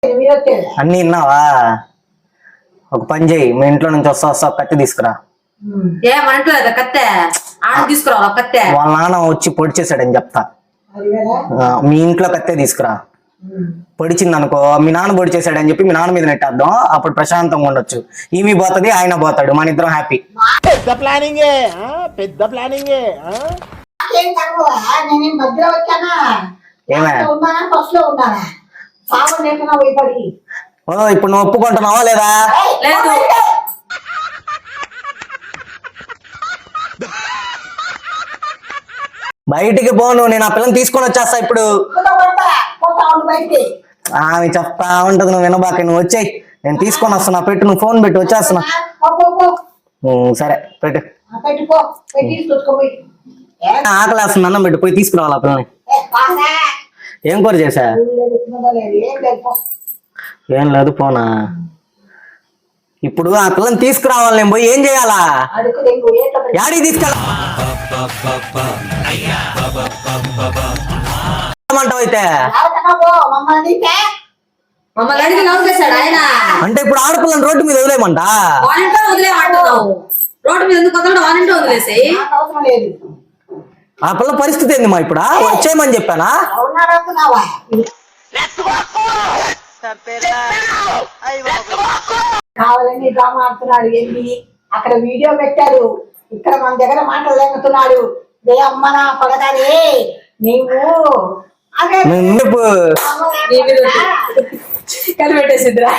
అన్ని విన్నావా? ఒక పని చేయి, మీ ఇంట్లో నుంచి వస్తా కత్తి తీసుకురా. వాళ్ళ నాన్న వచ్చి పొడి చేశాడని చెప్తా. మీ ఇంట్లో కత్తే తీసుకురా. పొడిచింది అనుకో, మీ నాన్న పొడి చేశాడని చెప్పి మీ నాన్న మీద నెట్టేద్దాం. అప్పుడు ప్రశాంతంగా ఉండొచ్చు. ఈమె పోతుంది, ఆయన పోతాడు, మన ఇద్దరం హ్యాపీ. పెద్ద ప్లానింగే, పెద్ద ప్లానింగే. ఏమే ఇప్పుడు నువ్వు ఒప్పుకుంటున్నావా లేదా? బయటికి పోను, నేను ఆ పిల్లని తీసుకొని వచ్చేస్తా ఇప్పుడు. ఆమె చెప్తా ఉంటది, నువ్వు వినబాక. నువ్వు వచ్చాయి, నేను తీసుకొని వస్తున్నా. పెట్టు, నువ్వు ఫోన్ పెట్టి వచ్చేస్తున్నా. సరే పెట్టు. ఆకలి వేస్తుంది, అన్నం పెట్టు, పోయి తీసుకురావాలి ఆ పిల్లని. ఏం కూర చేశా? ఏం లేదు, పోనా. ఇప్పుడు ఆ పిల్లని తీసుకురావాలి, నేను పోయి ఏం చేయాలా? యాడికి తీసుకెళ్ళమంటావు? అయితే అంటే ఇప్పుడు ఆడపిల్లని రోడ్డు మీద వదిలేయమంట? ఆ పిల్ల పరిస్థితి ఏంది మా? ఇప్పుడు వచ్చేయమని చెప్పానా? కావాలని డ్రామా ఆడుతున్నాడు. వెళ్ళి అక్కడ వీడియో పెట్టారు, ఇక్కడ మన దగ్గర మాటలు లేకుతున్నాడు. అమ్మనా పడగానే నీవు కలిపెట్టేసిద్రా.